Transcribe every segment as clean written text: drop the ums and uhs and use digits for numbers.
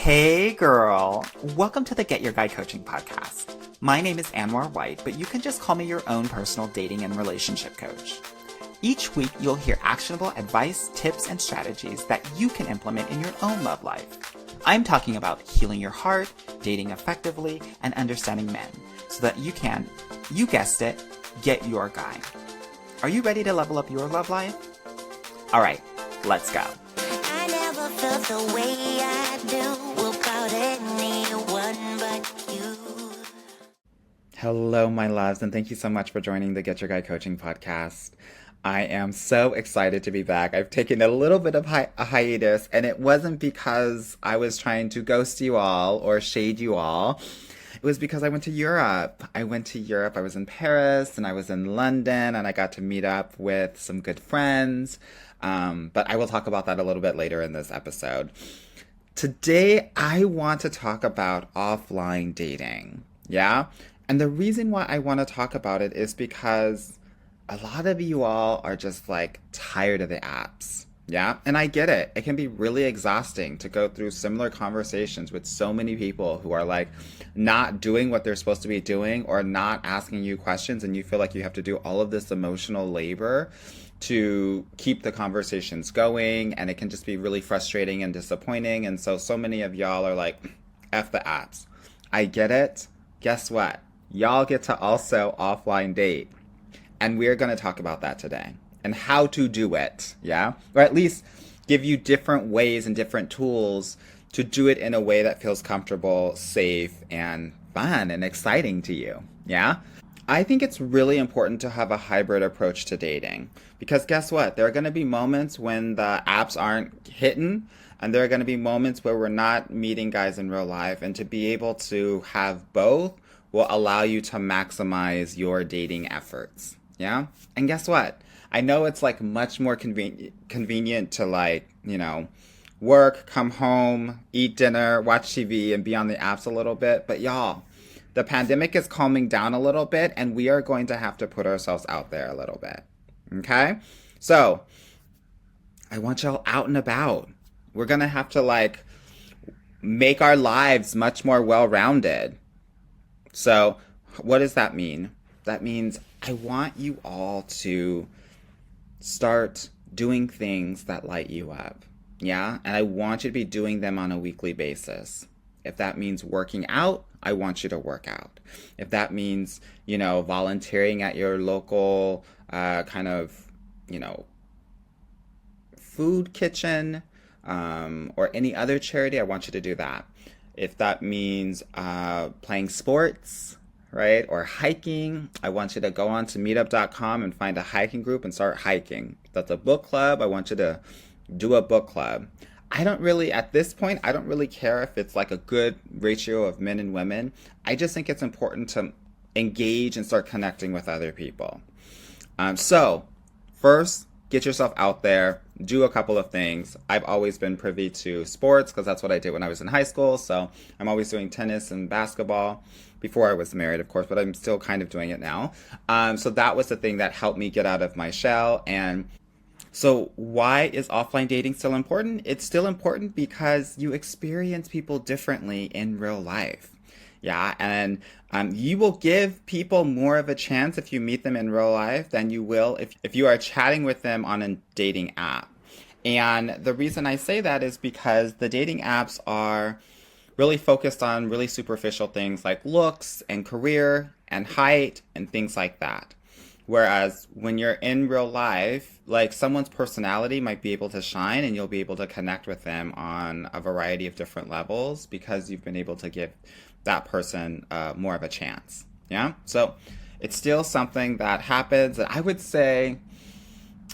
Hey girl, welcome to the Get Your Guy Coaching podcast. My name is Anwar White, but you can just call me your own personal dating and relationship coach. Each week, you'll hear actionable advice, tips, and strategies that you can implement in your own love life. I'm talking about healing your heart, dating effectively, and understanding men so that you can, you guessed it, get your guy. Are you ready to level up your love life? All right, let's go. I never felt the way I do about anyone but you. Hello, my loves, and thank you so much for joining the Get Your Guy Coaching podcast. I am so excited to be back. I've taken a little bit of a hiatus, and it wasn't because I was trying to ghost you all or shade you all. It was because I went to Europe. I was in Paris, and I was in London, and I got to meet up with some good friends. But I will talk about that a little bit later in this episode. Today, I want to talk about offline dating. Yeah? And the reason why I want to talk about it is because a lot of you all are just like tired of the apps. Yeah. And I get it. It can be really exhausting to go through similar conversations with so many people who are like not doing what they're supposed to be doing or not asking you questions. And you feel like you have to do all of this emotional labor to keep the conversations going. And it can just be really frustrating and disappointing. And so many of y'all are like, F the apps. I get it. Guess what? Y'all get to also offline date. And we're going to talk about that today and how to do it, yeah? Or at least give you different ways and different tools to do it in a way that feels comfortable, safe, and fun and exciting to you, yeah? I think it's really important to have a hybrid approach to dating because guess what? There are going to be moments when the apps aren't hitting and there are going to be moments where we're not meeting guys in real life, and to be able to have both will allow you to maximize your dating efforts. Yeah. And guess what? I know it's like much more convenient to like, work, come home, eat dinner, watch TV, and be on the apps a little bit. But y'all, the pandemic is calming down a little bit, and we are going to have to put ourselves out there a little bit. Okay? So I want y'all out and about. We're going to have to like make our lives much more well-rounded. So what does that mean? That means I want you all to start doing things that light you up. Yeah? And I want you to be doing them on a weekly basis. If that means working out, I want you to work out. If that means, volunteering at your local food kitchen or any other charity, I want you to do that. If that means playing sports, right, or hiking, I want you to go on to meetup.com and find a hiking group and start hiking. If that's a book club, I want you to do a book club. At this point, I don't really care if it's like a good ratio of men and women. I just think it's important to engage and start connecting with other people. So first, get yourself out there, do a couple of things. I've always been privy to sports because that's what I did when I was in high school. So I'm always doing tennis and basketball before I was married, of course, but I'm still kind of doing it now. So that was the thing that helped me get out of my shell. And so why is offline dating still important? It's still important because you experience people differently in real life. Yeah, and you will give people more of a chance if you meet them in real life than you will if you are chatting with them on a dating app. And the reason I say that is because the dating apps are really focused on really superficial things like looks and career and height and things like that. Whereas when you're in real life, like someone's personality might be able to shine and you'll be able to connect with them on a variety of different levels because you've been able to give that person more of a chance. Yeah. So it's still something that happens. And I would say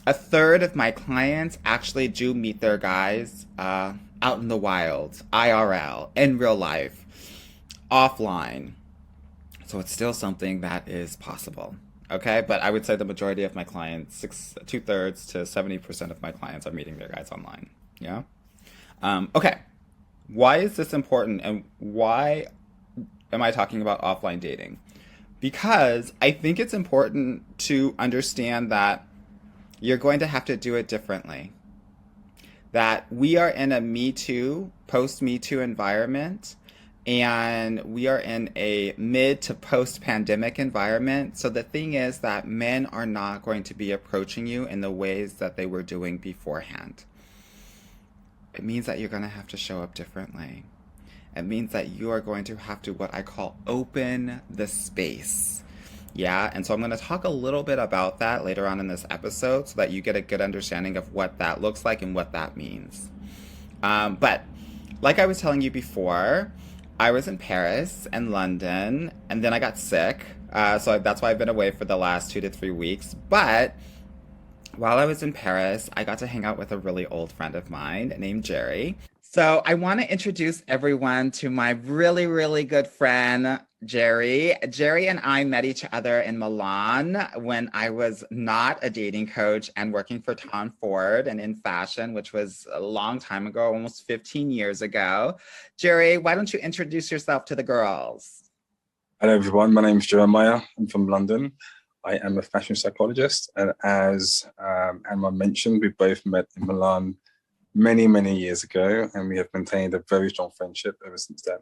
a third of my clients actually do meet their guys out in the wild, IRL, in real life, offline. So it's still something that is possible. Okay, but I would say the majority of my clients, 2/3 to 70% of my clients are meeting their guys online. Yeah. Okay. Why is this important, and why am I talking about offline dating? Because I think it's important to understand that you're going to have to do it differently. that we are in a Me Too, post Me Too environment, and we are in a mid to post pandemic environment. So the thing is that men are not going to be approaching you in the ways that they were doing beforehand. It means that you're going to have to show up differently. It means that you are going to have to, what I call, open the space. Yeah, and so I'm going to talk a little bit about that later on in this episode so that you get a good understanding of what that looks like and what that means. But like I was telling you before, I was in Paris and London, and then I got sick. So that's why I've been away for the last 2 to 3 weeks. But while I was in Paris, I got to hang out with a really old friend of mine named Jerry. So I want to introduce everyone to my really, really good friend, Jerry. Jerry and I met each other in Milan when I was not a dating coach and working for Tom Ford and in fashion, which was a long time ago, almost 15 years ago. Jerry, why don't you introduce yourself to the girls? Hello, everyone. My name is Jeremiah. I'm from London. I am a fashion psychologist. And as Anma mentioned, we both met in Milan many, many years ago, and we have maintained a very strong friendship ever since then.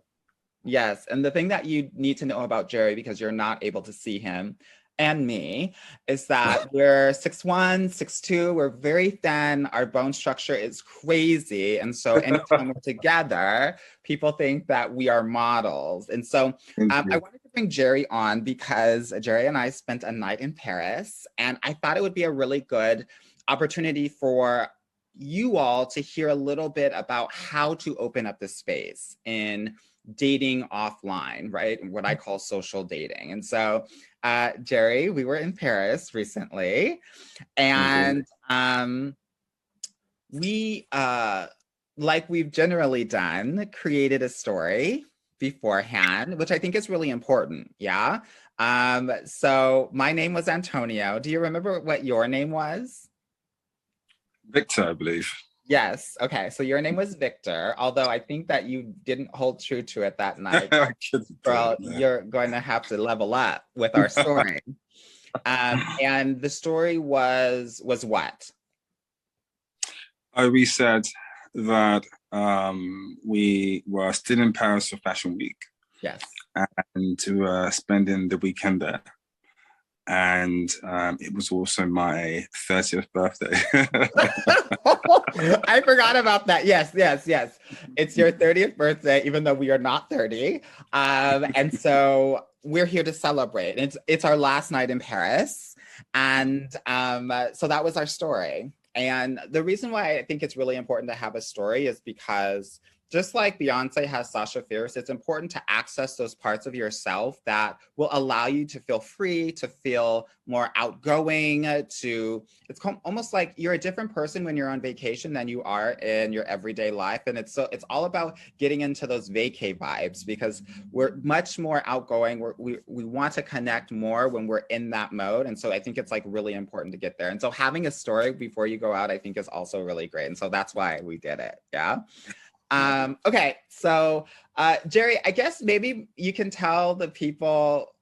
Yes, and the thing that you need to know about Jerry, because you're not able to see him and me, is that we're 6'1", 6'2", we're very thin, our bone structure is crazy, and so anytime we're together, people think that we are models. And so I wanted to bring Jerry on because Jerry and I spent a night in Paris, and I thought it would be a really good opportunity for you all to hear a little bit about how to open up the space in dating offline, right? What I call social dating. And so, Jerry, we were in Paris recently, and we, like we've generally done, created a story beforehand, which I think is really important. Yeah. So my name was Antonio. Do you remember what your name was? Victor, I believe. Yes. Okay. So your name was Victor, although I think that you didn't hold true to it that night. Well, you're going to have to level up with our story. And the story was what? We said that we were still in Paris for Fashion Week. Yes. And to spending the weekend there. And it was also my 30th birthday. I forgot about that. Yes. It's your 30th birthday, even though we are not 30. And so we're here to celebrate. It's our last night in Paris. And so that was our story. And the reason why I think it's really important to have a story is because just like Beyonce has Sasha Fierce, it's important to access those parts of yourself that will allow you to feel free, to feel more outgoing, it's almost like you're a different person when you're on vacation than you are in your everyday life. And it's all about getting into those vacay vibes because we're much more outgoing. We want to connect more when we're in that mode. And so I think it's like really important to get there. And so having a story before you go out, I think is also really great. And so that's why we did it. Yeah. Okay, so Jerry, I guess maybe you can tell the people,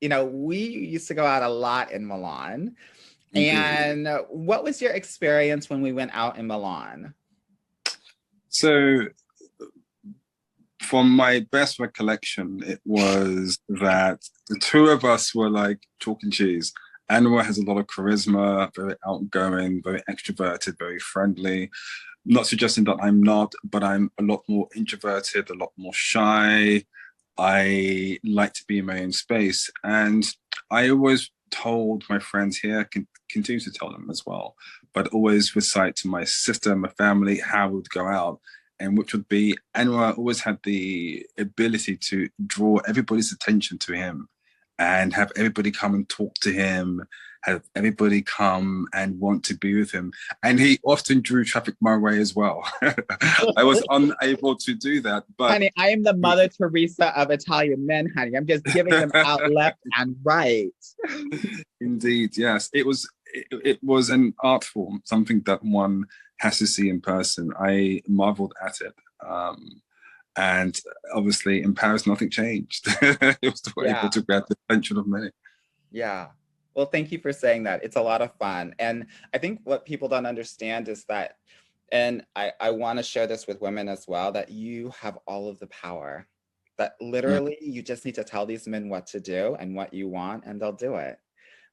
we used to go out a lot in Milan. And what was your experience when we went out in Milan? So from my best recollection, it was that the two of us were like chalk and cheese. Anwar has a lot of charisma, very outgoing, very extroverted, very friendly. Not suggesting that I'm not, but I'm a lot more introverted, a lot more shy. I like to be in my own space. And I always told my friends here, continue to tell them as well, but always recite to my sister and my family how we would go out. And which would be, Anwar always had the ability to draw everybody's attention to him and have everybody come and talk to him, have everybody come and want to be with him. And he often drew traffic my way as well. I was unable to do that. But honey, I am the Mother Teresa of Italian men, honey. I'm just giving them out left and right. Indeed, yes. It was an art form, something that one has to see in person. I marveled at it. And obviously in Paris, nothing changed. It was able to grab the attention of many. Yeah. Well, thank you for saying that. It's a lot of fun. And I think what people don't understand is that And I want to share this with women as well, that you have all of the power. That Mm. literally you just need to tell these men what to do and what you want, and they'll do it.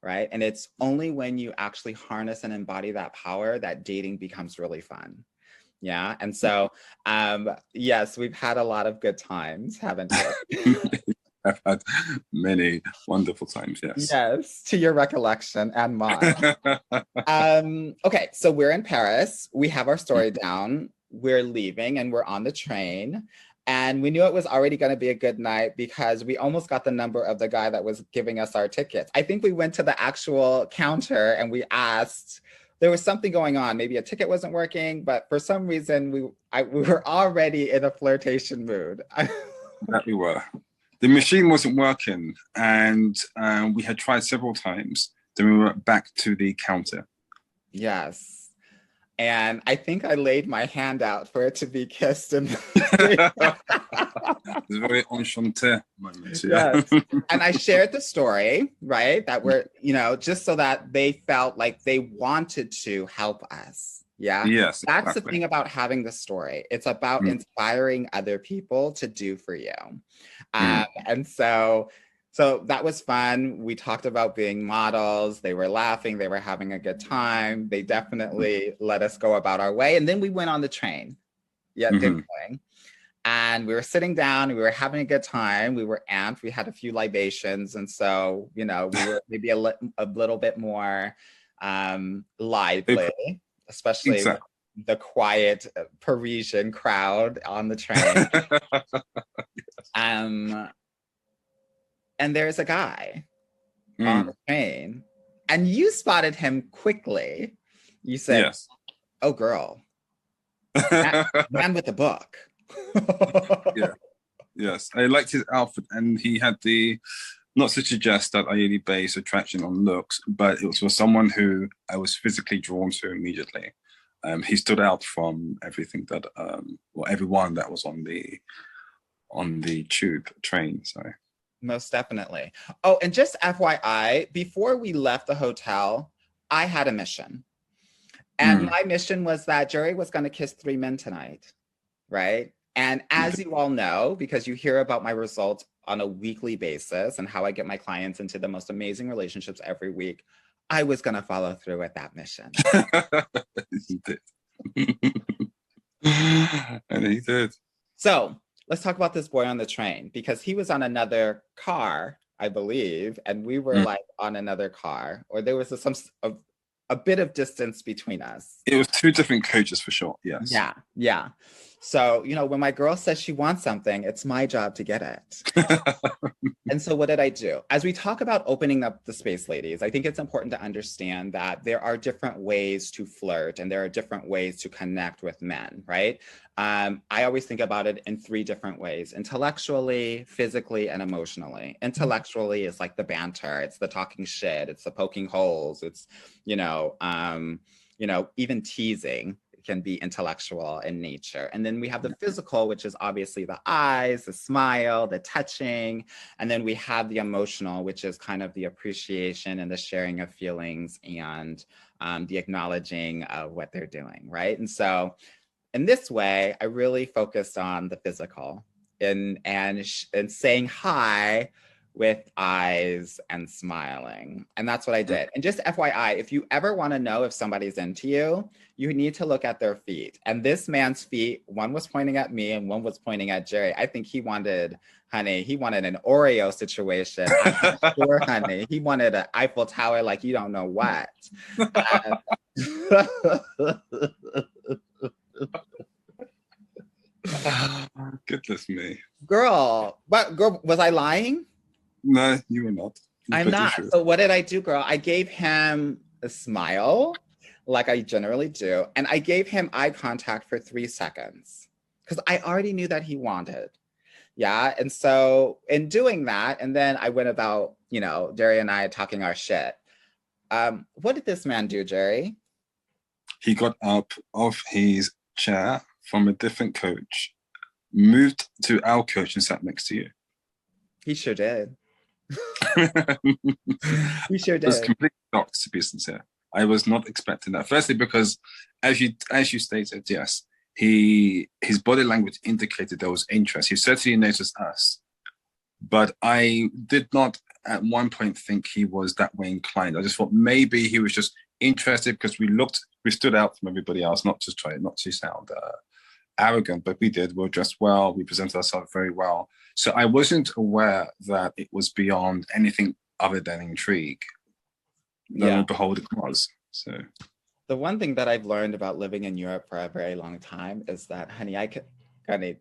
Right. And it's only when you actually harness and embody that power that dating becomes really fun. Yeah. And so, yes, we've had a lot of good times, haven't we? I've had many wonderful times, yes. Yes, to your recollection and mine. Okay, so we're in Paris. We have our story down. We're leaving and we're on the train. And we knew it was already going to be a good night because we almost got the number of the guy that was giving us our tickets. I think we went to the actual counter and we asked, there was something going on. Maybe a ticket wasn't working, but for some reason we were already in a flirtation mood. That we were. The machine wasn't working, and we had tried several times. Then we went back to the counter. Yes. And I think I laid my hand out for it to be kissed. And It's a very enchanté moment. Yeah. yes. And I shared the story, right? That we're, just so that they felt like they wanted to help us. Yeah. Yes. That's exactly. the thing about having the story. It's about inspiring other people to do for you. And so that was fun. We talked about being models. They were laughing. They were having a good time. They definitely let us go about our way. And then we went on the train. Yeah, didn't we? And we were sitting down. We were having a good time. We were amped. We had a few libations. And so, we were maybe a little bit more lively, especially with the quiet Parisian crowd on the train. And there's a guy on the train, and you spotted him quickly. You said, yes. "Oh, girl, man with the book." Yeah. Yes, I liked his outfit, and he had not to suggest that I really base attraction on looks, but it was for someone who I was physically drawn to immediately. He stood out from everything that, or everyone that was on the tube train. So. Most definitely. Oh, and just FYI, before we left the hotel, I had a mission. And my mission was that Jerry was going to kiss 3 men tonight, right? And as you all know, because you hear about my results on a weekly basis and how I get my clients into the most amazing relationships every week, I was going to follow through with that mission. He did. And he did. So let's talk about this boy on the train, because he was on another car, I believe, and we were like on another car, or there was a bit of distance between us. It was 2 different coaches for sure. Yes. Yeah. So, when my girl says she wants something, it's my job to get it. And so what did I do? As we talk about opening up the space, ladies, I think it's important to understand that there are different ways to flirt and there are different ways to connect with men, right? I always think about it in 3 different ways: intellectually, physically, and emotionally. Intellectually is like the banter, it's the talking shit, it's the poking holes, it's, even teasing can be intellectual in nature. And then we have the physical, which is obviously the eyes, the smile, the touching. And then we have the emotional, which is kind of the appreciation and the sharing of feelings and the acknowledging of what they're doing, right? And so in this way, I really focused on the physical and saying hi with eyes and smiling. And that's what I did. And just FYI, if you ever want to know if somebody's into you, you need to look at their feet. And this man's feet, one was pointing at me and one was pointing at Jerry. I think he wanted an Oreo situation. I'm not sure, honey. He wanted an Eiffel Tower like you don't know what. Goodness me. Girl, was I lying? No, you were not. I'm not. Sure. So what did I do, girl? I gave him a smile, like I generally do, and I gave him eye contact for 3 seconds because I already knew that he wanted. Yeah, and so in doing that, and then I went about, Jerry and I talking our shit. What did this man do, Jerry? He got up off his chair from a different coach, moved to our coach and sat next to you. He sure did. He sure did. I was completely shocked, to be sincere. I was not expecting that. Firstly, because as you stated, yes, his body language indicated there was interest. He certainly noticed us, but I did not at one point think he was that way inclined. I just thought maybe he was just interested because we stood out from everybody else, not to sound arrogant, but we did. We were dressed well. We presented ourselves very well. So I wasn't aware that it was beyond anything other than intrigue. Lo and behold, it was. So the one thing that I've learned about living in Europe for a very long time is that, honey,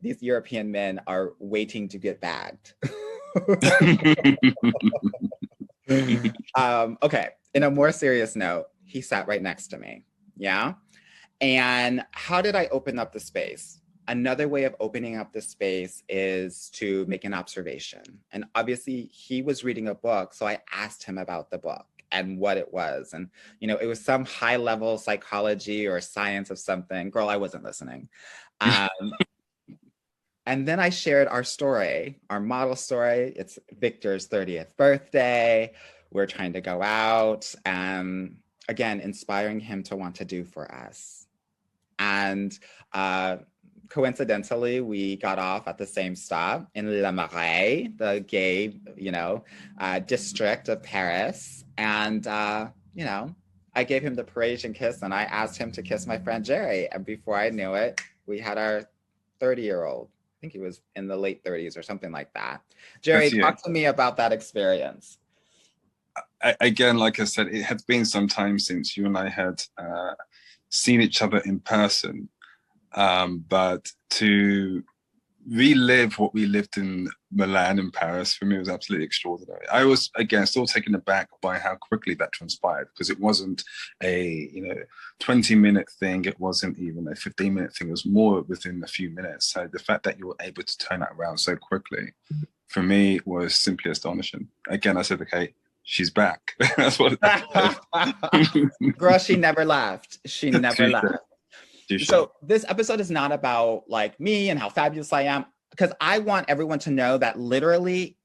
these European men are waiting to get bagged. Okay, in a more serious note, he sat right next to me. Yeah. And how did I open up the space? Another way of opening up the space is to make an observation. And obviously, he was reading a book, so I asked him about the book and what it was. And, it was some high level psychology or science of something. Girl, I wasn't listening. And then I shared our story, our model story. It's Victor's 30th birthday. We're trying to go out and, again, inspiring him to want to do for us. And coincidentally, we got off at the same stop in Le Marais, the gay, district of Paris. And, I gave him the Parisian kiss and I asked him to kiss my friend Jerry. And before I knew it, we had our 30-year-old. I think he was in the late 30s or something like that. Jerry, talk to me about that experience. Again, like I said, it had been some time since you and I had seen each other in person. But to relive what we lived in Milan and Paris, for me, was absolutely extraordinary. I was, again, still taken aback by how quickly that transpired, because it wasn't a 20-minute thing. It wasn't even a 15-minute thing. It was more within a few minutes. So the fact that you were able to turn that around so quickly, for me, was simply astonishing. Again, I said, okay, she's back. That's what. Girl, she never left. She never left. So this episode is not about like me and how fabulous I am, because I want everyone to know that literally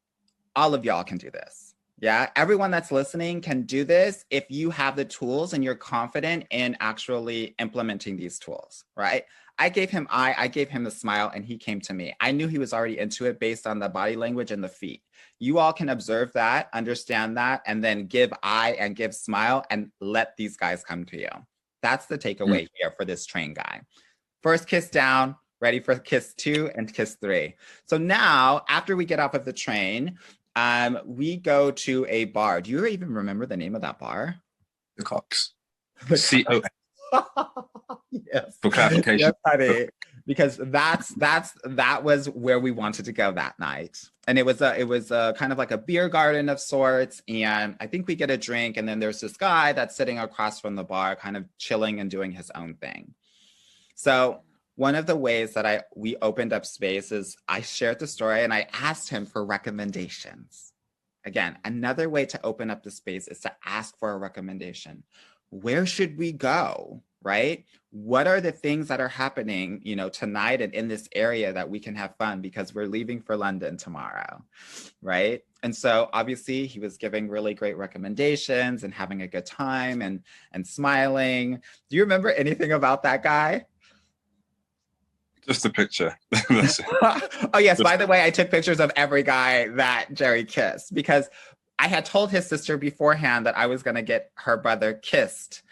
all of y'all can do this. Yeah, everyone that's listening can do this if you have the tools and you're confident in actually implementing these tools, right? I gave him the smile and he came to me. I knew he was already into it based on the body language and the feet. You all can observe that, understand that, and then give eye and give smile and let these guys come to you. That's the takeaway here for this train guy. First kiss down, ready for kiss 2 and kiss 3. So now, after we get off of the train, we go to a bar. Do you even remember the name of that bar? The Cox. C-O-X. Yes. For clarification. Yes, honey. Because that was where we wanted to go that night. And it was a kind of like a beer garden of sorts. And I think we get a drink. And then there's this guy that's sitting across from the bar, kind of chilling and doing his own thing. So one of the ways that we opened up space is I shared the story and I asked him for recommendations. Again, another way to open up the space is to ask for a recommendation. Where should we go? Right? What are the things that are happening, tonight and in this area that we can have fun, because we're leaving for London tomorrow, right? And so obviously he was giving really great recommendations and having a good time and smiling. Do you remember anything about that guy? Just a picture. Oh yes, by the way, I took pictures of every guy that Jerry kissed, because I had told his sister beforehand that I was going to get her brother kissed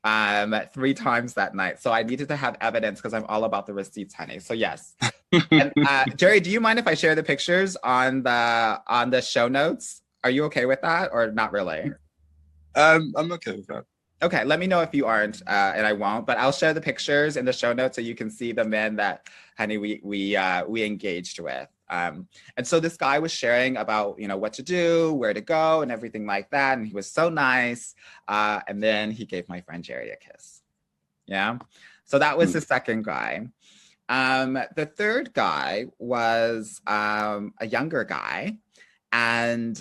3 times that night. So I needed to have evidence, because I'm all about the receipts, honey. So yes. And, Jerry, do you mind if I share the pictures on the show notes? Are you okay with that, or not really? I'm okay with that. Okay, let me know if you aren't, and I won't. But I'll share the pictures in the show notes so you can see the men that, honey, we engaged with. And so this guy was sharing about, what to do, where to go, and everything like that. And he was so nice. And then he gave my friend Jerry a kiss. Yeah. So that was the second guy. The third guy was a younger guy. And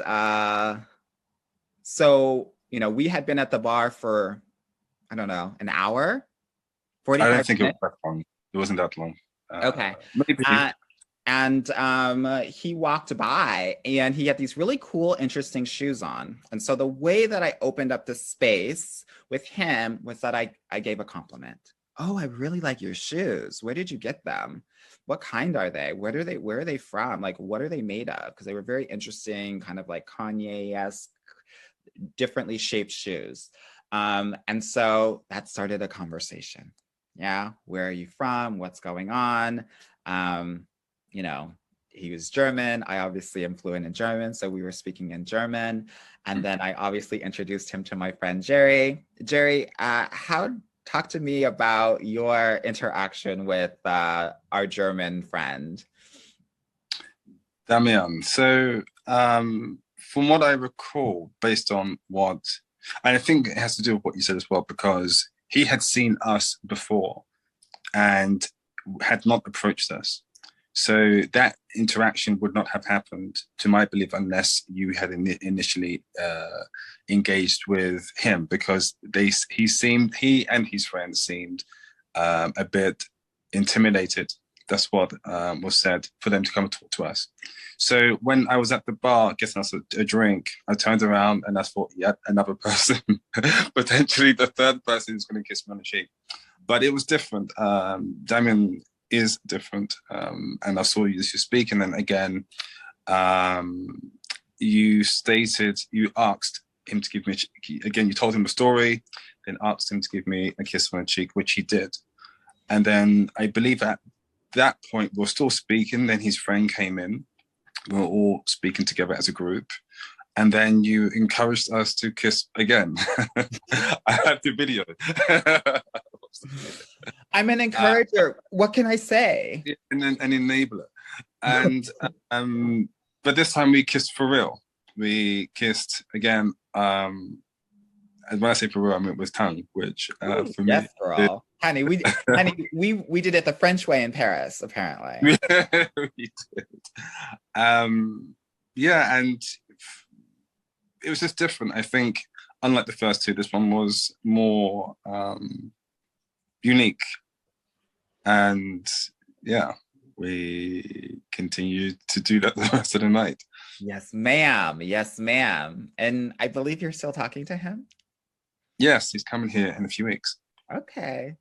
so, we had been at the bar for, I don't know, an hour? 45 I don't think minutes? it was that long. It wasn't that long. Okay. Maybe. And he walked by and he had these really cool, interesting shoes on. And so the way that I opened up the space with him was that I gave a compliment. Oh, I really like your shoes. Where did you get them? What kind are they? Where are they from? Like, what are they made of? Because they were very interesting, kind of like Kanye-esque, differently shaped shoes. And so that started a conversation. Yeah, where are you from? What's going on? Um, you know, he was German. I obviously am fluent in German, so we were speaking in German. And then I obviously introduced him to my friend Jerry. Jerry, talk to me about your interaction with our German friend. Damian. So, from what I recall, based on what, and I think it has to do with what you said as well, because he had seen us before and had not approached us. So that interaction would not have happened, to my belief, unless you had initially engaged with him, because he and his friends seemed a bit intimidated. That's what was said, for them to come and talk to us. So when I was at the bar getting us a drink, I turned around and I thought, yet another person, potentially the third person who's going to kiss me on the cheek. But it was different. Damian is different. And I saw you speak, and then again, you asked him to give me, again, you told him a story, then asked him to give me a kiss on the cheek, which he did. And then I believe at that point, we're still speaking, then his friend came in. We were all speaking together as a group. And then you encouraged us to kiss again. I have the video. I'm an encourager. What can I say? And then an enabler. And but this time we kissed for real. We kissed again. And when I say for real, I mean it was tongue, which for me, yes, girl. Honey, we did it the French way in Paris, apparently. we did. Yeah, and it was just different. I think, unlike the first two, this one was more unique. And yeah, we continued to do that the rest of the night. Yes, ma'am. Yes, ma'am. And I believe you're still talking to him? Yes, he's coming here in a few weeks. Okay.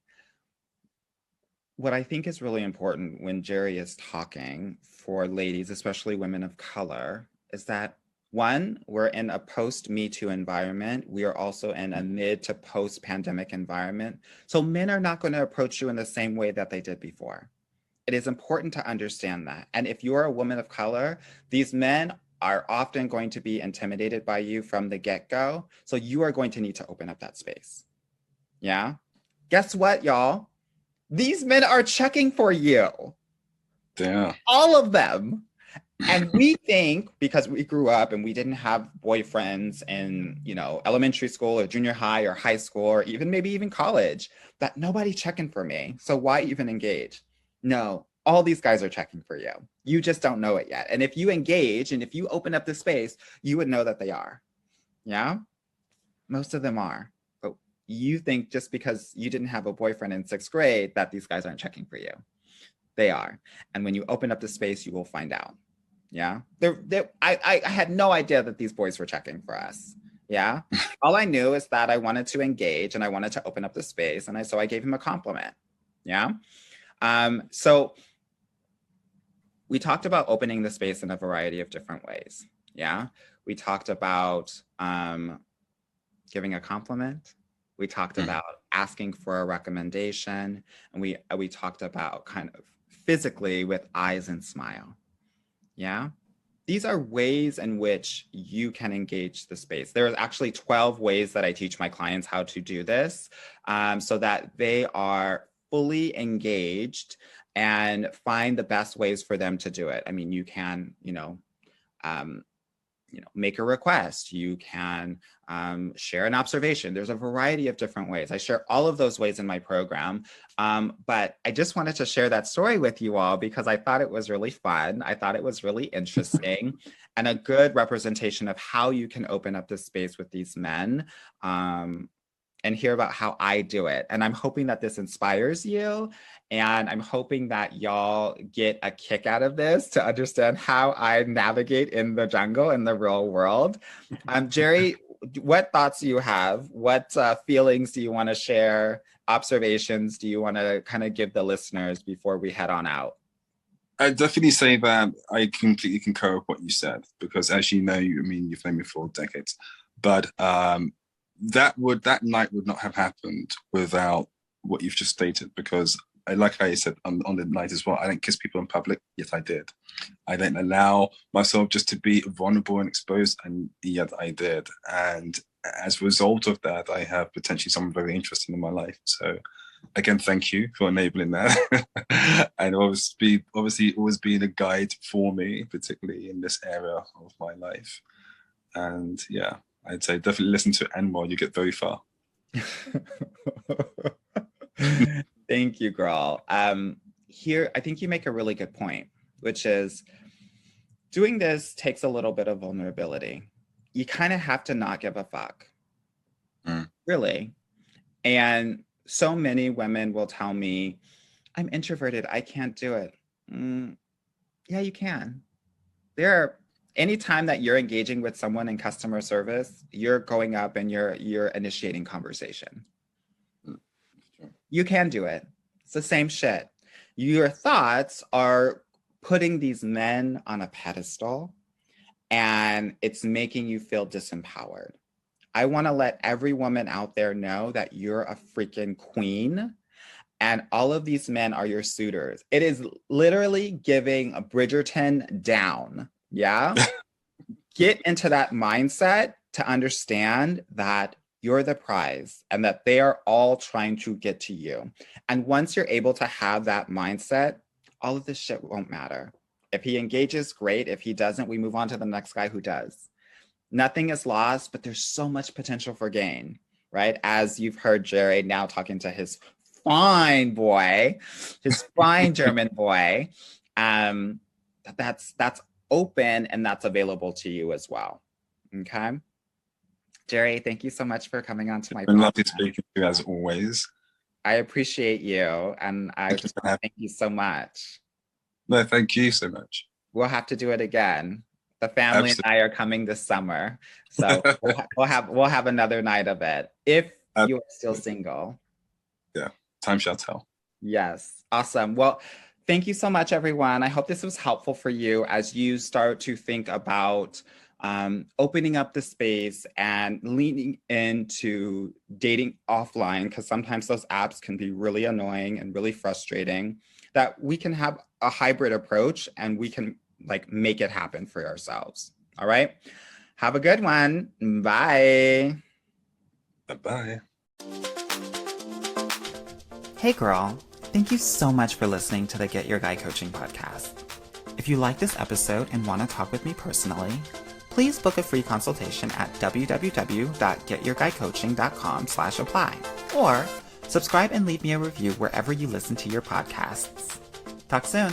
What I think is really important when Jerry is talking for ladies, especially women of color, is that one, we're in a post-Me Too environment. We are also in a mid to post-pandemic environment. So men are not going to approach you in the same way that they did before. It is important to understand that. And if you're a woman of color, these men are often going to be intimidated by you from the get-go. So you are going to need to open up that space. Yeah? Guess what, y'all? These men are checking for you. Yeah. All of them. And we think, because we grew up and we didn't have boyfriends in, elementary school or junior high or high school or maybe even college, that nobody's checking for me. So why even engage? No, all these guys are checking for you. You just don't know it yet. And if you engage and if you open up the space, you would know that they are. Yeah? Most of them are. But you think just because you didn't have a boyfriend in 6th grade that these guys aren't checking for you. They are. And when you open up the space, you will find out. Yeah. I had no idea that these boys were checking for us. Yeah. All I knew is that I wanted to engage and I wanted to open up the space. And so I gave him a compliment. Yeah. So we talked about opening the space in a variety of different ways. Yeah. We talked about giving a compliment. We talked about asking for a recommendation. And we talked about kind of physically with eyes and smile. Yeah. These are ways in which you can engage the space. There are actually 12 ways that I teach my clients how to do this so that they are fully engaged and find the best ways for them to do it. I mean, you can, make a request. You can share an observation. There's a variety of different ways. I share all of those ways in my program. But I just wanted to share that story with you all because I thought it was really fun. I thought it was really interesting and a good representation of how you can open up the space with these men. and hear about how I do it. And I'm hoping that this inspires you. And I'm hoping that y'all get a kick out of this to understand how I navigate in the jungle in the real world. Jerry, what thoughts do you have? What feelings do you want to share? Observations do you want to kind of give the listeners before we head on out? I'd definitely say that I completely concur with what you said, because as you know, you've known me for decades, but that night would not have happened without what you've just stated, because like I said on the night as well, I didn't kiss people in public, yet I did. I didn't allow myself just to be vulnerable and exposed, and yet I did. And as a result of that, I have potentially someone very interesting in my life. So again, thank you for enabling that. And obviously always being a guide for me, particularly in this area of my life. And yeah, I'd say definitely listen to Anmol, you get very far. Thank you, girl. Here, I think you make a really good point, which is doing this takes a little bit of vulnerability. You kind of have to not give a fuck, really. And so many women will tell me, I'm introverted, I can't do it. Yeah, you can. Anytime that you're engaging with someone in customer service, you're going up and you're initiating conversation. You can do it. It's the same shit. Your thoughts are putting these men on a pedestal, and it's making you feel disempowered. I want to let every woman out there know that you're a freaking queen, and all of these men are your suitors. It is literally giving a Bridgerton down. Yeah. Get into that mindset to understand that you're the prize and that they are all trying to get to you. And once you're able to have that mindset, all of this shit won't matter. If he engages, great. If he doesn't, we move on to the next guy who does. Nothing is lost, but there's so much potential for gain, right? As you've heard Jerry now talking to his fine boy, his fine German boy, that's open and that's available to you as well. Okay. Jerry, thank you so much for coming on to my podcast. It's been lovely speaking to you as always. I appreciate you, and I just want to thank you so much. No, thank you so much. We'll have to do it again. The family and I are coming this summer, so we'll have another night of it if you are still single. Yeah, time shall tell. Yes, awesome. Well, thank you so much, everyone. I hope this was helpful for you as you start to think about opening up the space and leaning into dating offline, because sometimes those apps can be really annoying and really frustrating, that we can have a hybrid approach and we can make it happen for ourselves. All right. Have a good one. Bye. Bye-bye. Hey girl, thank you so much for listening to the Get Your Guy Coaching podcast. If you like this episode and want to talk with me personally, please book a free consultation at www.getyourguycoaching.com/apply, or subscribe and leave me a review wherever you listen to your podcasts. Talk soon.